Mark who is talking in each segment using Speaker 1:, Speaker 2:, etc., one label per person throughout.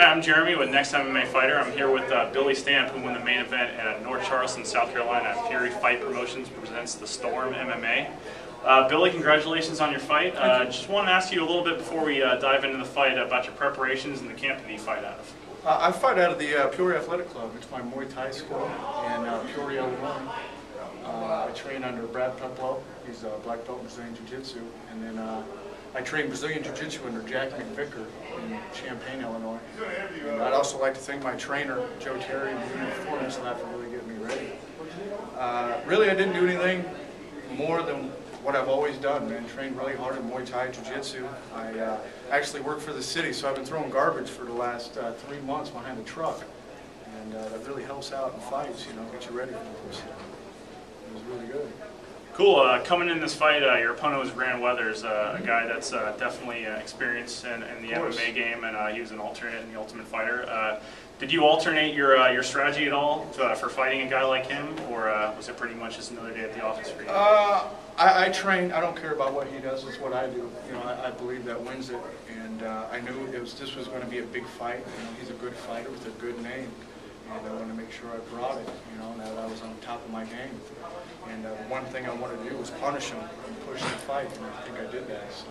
Speaker 1: Hi, I'm Jeremy with NextMMAFighter. I'm here with Billy Stamp, who won the main event at North Charleston, South Carolina. Fury Fight Promotions presents the Storm MMA. Billy, congratulations on your fight. Just want to ask you a little bit before we dive into the fight about your preparations and the camp that you fight out of.
Speaker 2: I fight out of the Peoria Athletic Club. It's my Muay Thai school in Peoria, Illinois. I train under Brad Peplow. He's a black belt in Brazilian Jiu-Jitsu. And then I train Brazilian Jiu-Jitsu under Jack McVicker in Champaign, Illinois. And I'd also like to thank my trainer, Joe Terry, and the Performance Lab for really getting me ready. Really, I didn't do anything more than what I've always done, man. Trained really hard in Muay Thai, Jiu-Jitsu. I actually work for the city, so I've been throwing garbage for the last 3 months behind the truck. And that really helps out in fights, you know, get you ready for them. So it was really good.
Speaker 1: Cool. Coming in this fight, your opponent was Grant Weathers, a guy that's definitely experienced in the MMA game, and he was an alternate in the Ultimate Fighter. Did you alternate your strategy at all for fighting a guy like him, or was it pretty much just another day at the office for you?
Speaker 2: I train. I don't care about what he does. It's what I do. You know, I believe that wins it, and I knew this was going to be a big fight. You know, he's a good fighter with a good name, and I wanted to make sure I brought it. You know, that I was on top of my game. And one thing I wanted to do was punish him and push the fight, and I think I did that. So.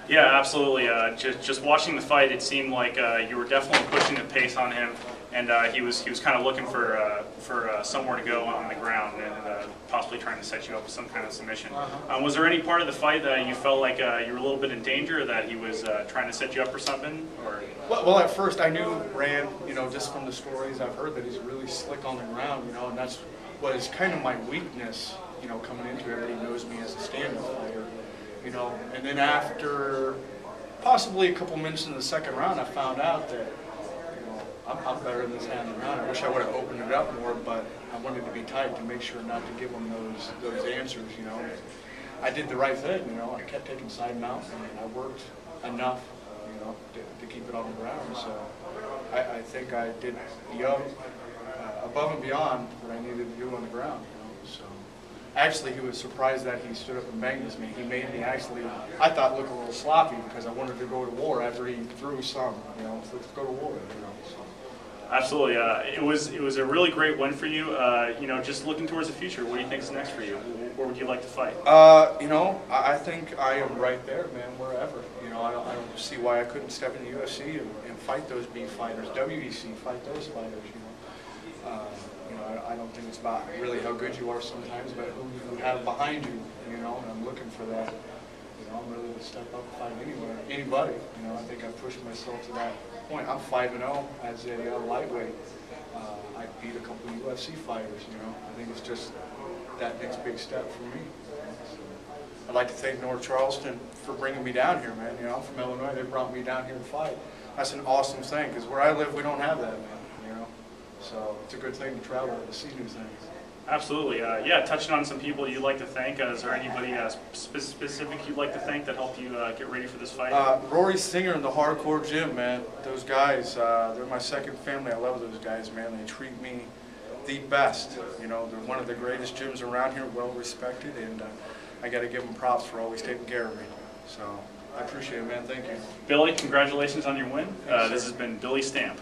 Speaker 1: Yeah, absolutely. Just watching the fight, it seemed like you were definitely pushing the pace on him, and he was kind of looking for somewhere to go on the ground, and possibly trying to set you up with some kind of submission. Was there any part of the fight that you felt like you were a little bit in danger, that he was trying to set you up for something? Or?
Speaker 2: Well, at first I knew Rand, you know, just from the stories I've heard, that he's really slick on the ground, you know, and that's was kind of my weakness, you know, coming into it. Everybody knows me as a stand-up fighter, you know. And then after possibly a couple minutes in the second round, I found out that, you know, I'm better than this hand in the round. I wish I would have opened it up more, but I wanted to be tight to make sure not to give them those answers, you know. I did the right thing, you know. I kept taking side mounts, and I worked enough, you know, to keep it on the ground. So I think I did above and beyond what I needed to do on the ground, you know. So actually, he was surprised that he stood up and banged with me. He made me actually, I thought, look a little sloppy because I wanted to go to war after he threw some, you know. So let's go to war, you know. So.
Speaker 1: Absolutely. It was a really great win for you. You know, just looking towards the future, what do you think is next for you? Where would you like to fight?
Speaker 2: You know, I think I am right there, man. Wherever. You know, I don't see why I couldn't step in the UFC and fight those B fighters, WEC, fight those fighters. You know, I don't think it's about really how good you are sometimes, but who you have behind you. You know, and I'm looking for that. You know, I'm ready to step up and fight anybody. You know, I think I've pushed myself to that point. I'm 5-0 as a lightweight. I beat a couple of UFC fighters. You know, I think it's just that next big step for me. So, I'd like to thank North Charleston for bringing me down here, man. You know, I'm from Illinois. They brought me down here to fight. That's an awesome thing, because where I live, we don't have that, man. You know, so it's a good thing to travel to see new things.
Speaker 1: Absolutely. Yeah, touching on some people you'd like to thank, is there anybody specific you'd like to thank that helped you get ready for this fight?
Speaker 2: Rory Singer and the Hardcore Gym, man. Those guys, they're my second family. I love those guys, man. They treat me the best. You know, they're one of the greatest gyms around here, well respected, and I got to give them props for always taking care of me. So I appreciate it, man. Thank you.
Speaker 1: Billy, congratulations on your win. This has been Billy Stamp.